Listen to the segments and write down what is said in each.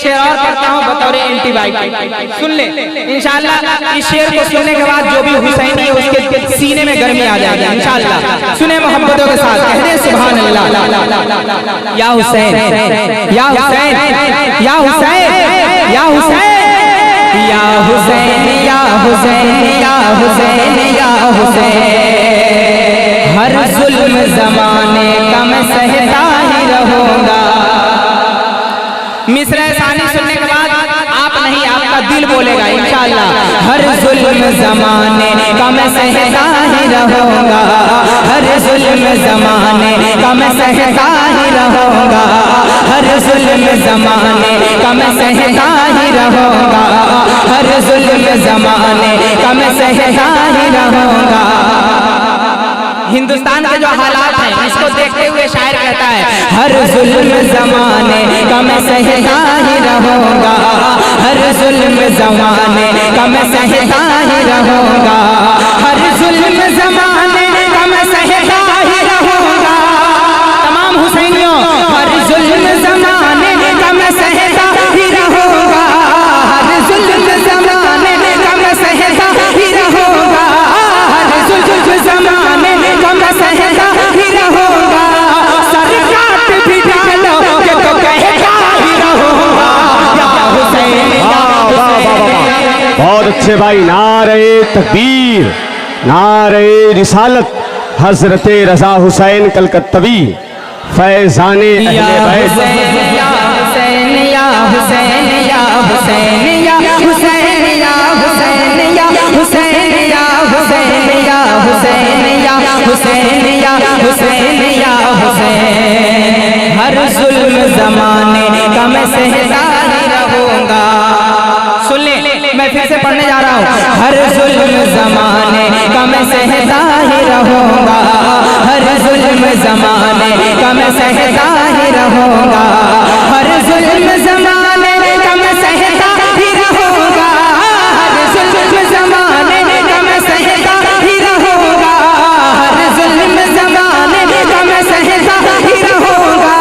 शेर और करता हूँ बतौर एंटीबायोटिक, सुन ले इंशाअल्लाह। इस शेर को सुनने के बाद जो भी हुसैनी है उसके सीने में गर्मी आ जाएगी इंशाअल्लाह। सुने मोहब्बतों के साथ, कह दे सुभान अल्लाह। या हुसैन या हुसैन या हुसैन या हुसैन या हुसैन या हुसैन या हुसैन या हुसैन, हर जुल्म ज़माने का मैं सहता ही रहूंगा। मिसरा सानी सुनने के बाद आप नहीं, आपका दिल बोलेगा इंशाअल्लाह। हर जुल्म ज़माने का मैं सहता ही रहूंगा, हर जुल्म ज़माने का मैं सहता ही रहूंगा, हर जुल्म ज़माने का मैं सहता ही रहूंगा, हर जुल्म ज़माने का मैं सहता ही रहूंगा। हिंदुस्तान के जो हालात हैं इसको देखते हुए शायर कहता है, हर जुल्म ज़माने का मैं सहता ही रहूंगा, हर जुल्म ज़माने का मैं सहता ही रहूंगा, हर जुल्म ज़माने का मैं सहता ही रहूंगा। तमाम हुसैनियों, हर जुल्म ज़माने का मैं सहता ही रहूंगा, हर जुल्म ज़माने का मैं सहता ही रहूंगा, हर जुल्म ज़माने का मैं सहता ही रहूंगा। सर काट भी डालोगे तो कहता ही रहूंगा, या हुसैन या हुसैन। बहुत अच्छे भाई, नारे तकबीर, नारे रिसालत, हजरते रजा हुसैन कलकत्तवी, फैजाने अहले बैत। या हुसैन या हुसैन या हुसैन या हुसैन या हुसैन या हुसैन या हुसैन या हुसैन या हुसैन या हुसैन या हुसैन, हर जुल्म ज़माने का मैं सहता ही रहूंगा। सुन ले, मैं फिर से पढ़ने जा रहा हूँ। हर जुल्म ज़माने का मैं सहता ही रहूंगा, हर जुल्म ज़माने का मैं सहता ही रहूंगा, हर जुल्म ज़माने का मैं सहता ही रहूंगा, हर जुल्म ज़माने का मैं सहता ही रहूंगा, हर जुल्म ज़माने का मैं सहता ही रहूंगा।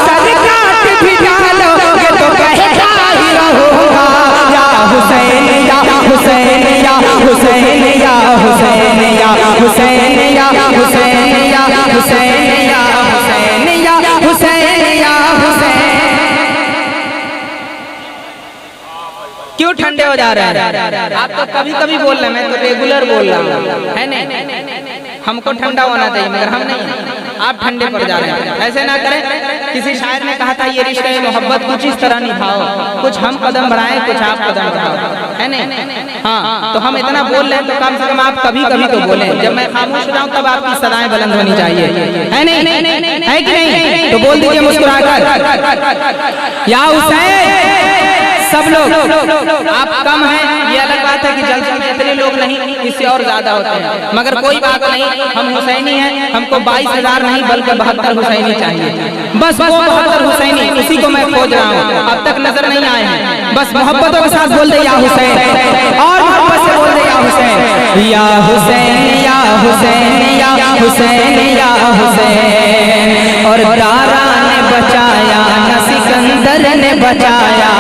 सर काट भी डालोगे तो कहता ही रहूंगा, या हुसैन या हुसैन या हुसैन या हुसैन या हुसैन या हुसैन या हुसैन या हुसैन या हुसैन या हुसैन। क्यों ठंडे हो जा रहे हैं? आप तो कभी कभी बोल रहे हैं, मैं तो रेगुलर बोल रहा हूँ, है नहीं? हमको ठंडा होना चाहिए मगर हम नहीं, आप ठंडे पड़ जा रहे हैं। ऐसे ना करें। किसी शायर ने कहा था, ये रिश्ते मोहब्बत कुछ इस तरह निभाओ, कुछ हम कदम बढ़ाएं कुछ आप कदम बढ़ाओ, है नहीं? हाँ, तो हम इतना बोल रहे हैं तो कम से कम आप कभी कभी तो बोलें। जब मैं खामोश हो जाऊं तब आपकी सदाएं बुलंद होनी चाहिए, है नहीं? है कि नहीं? तो बोल दीजिए मुस्कुराकर, या हुसैन। सब लोग, आप कम हैं ये अलग बात है कि जल्दी में इतने लोग नहीं, इससे और ज्यादा होते हैं, मगर कोई बात नहीं, हम हुसैनी हैं। हमको 22,000 नहीं बल्कि 72 हुसैनी चाहिए। बस वो 72 हुसैनी, उसी को मैं खोज रहा हूँ, अब तक नजर नहीं आए हैं। बस मोहब्बतों के साथ बोल दे या हुसैन, और मोहब्बत से बोल दे या हुसैन, या हुसैन या हुसैन या हुसैन या हुसैन। और दारा ने बचाया न सिकंदर ने बचाया,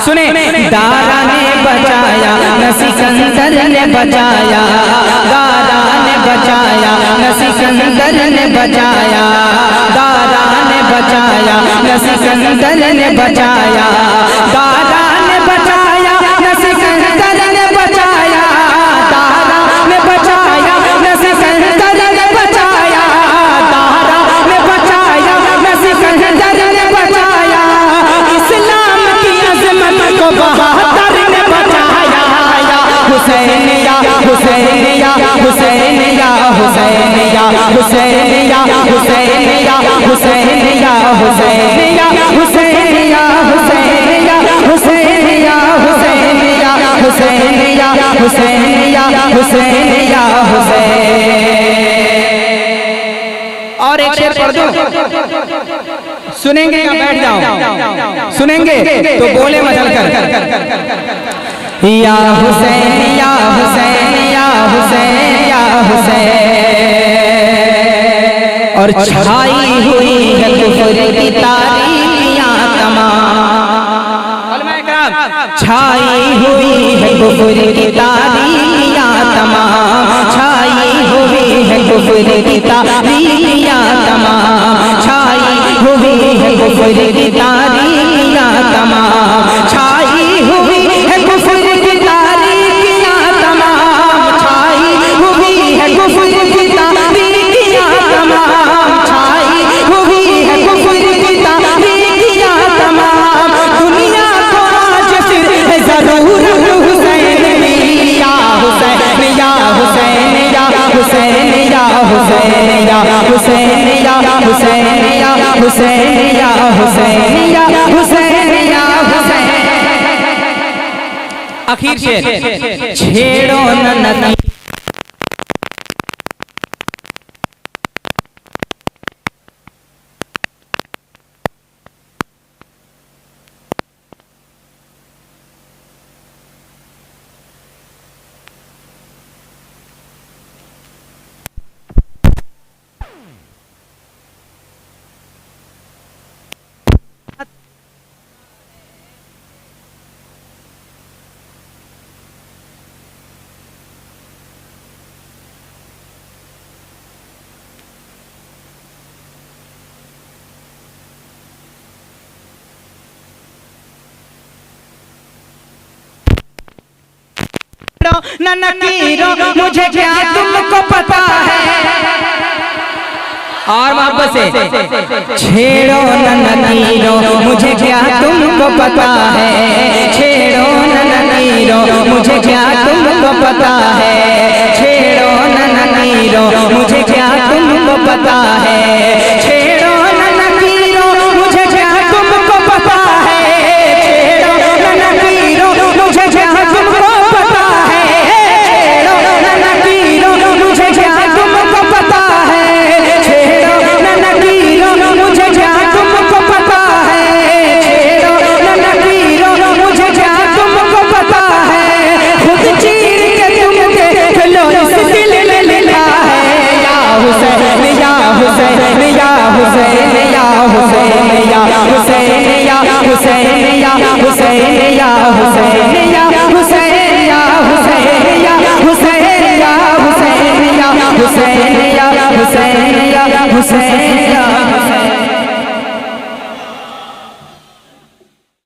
सुने, दारा ने बचाया न सिकंदर ने बचाया, दारा ने बचाया न सिकंदर ने बचाया, दारा ने बचाया न सिकंदर ने बचाया, दारा ने बचाया न सिकंदर ने बचाया, दारा ने बचाया न सिकंदर ने बचाया, दारा ने बचाया न सिकंदर ने बचाया, इस्लाम की अज़मत को बहादुर ने बचाया, या हुसैन या हुसैन या हुसैन या हुसैन या हुसैन या हुसैन या हुसैन या हुसैन या हुसैन या हुसैन या हुसैन या हुसैन या हुसैन या हुसैन या हुसैन या हुसैन। और एक शेर पढ़ दो, सुनेंगे या बैठ जाओ? सुनेंगे तो बोले मचल कर, या हुसैन या हुसैन या हुसैन या हुसैन। और छाई हुई है कुफ्र की तारीकियां तमाम, छाई हुई है कुफ्र की तारीकियां तमाम, छाई हुई है कुफ्र की तारीकियां तमाम, छाई हुई है कुफ्र की तारीकियां तमाम, छाई हुई है कुफ्र की तारीकियां तमाम, छाई हुई है कुफ्र की तारीकियां तमाम, छाई हुई है कुफ्र की तारीकियां तमाम। दुनिया को आज फिर जरूर हुसैन या हुसैन या हुसैन या हुसैन या हुसैन या हुसैन या हुसैन या हुसैन या हुसैन या हुसैन या हुसैन। आखिर से छेड़ो न नदी न नकीरो मुझे क्या तुमको पता है। और वापस से छेड़ो न नकीरो मुझे क्या तुमको पता है, छेड़ो न नकीरो मुझे क्या तुमको पता है, छेड़ो न नकीरो मुझे क्या तुमको पता है, छेड़ो न नकीरो मुझे क्या तुमको पता है, छेड़ो न नकीरो मुझे क्या तुमको पता है, छेड़ो न नकीरो मुझे क्या तुमको पता है, छेड़ो न नकीरो मुझे क्या तुमको पता है, छेड़ो न नकीरो मुझे क्या तुमको पता है। खुद चीर के तुम देख लो इस दिल में लिखा है, या हुसैन या हुसैन या हुसैन या हुसैन या हुसैन या हुसैन या हुसैन या हुसैन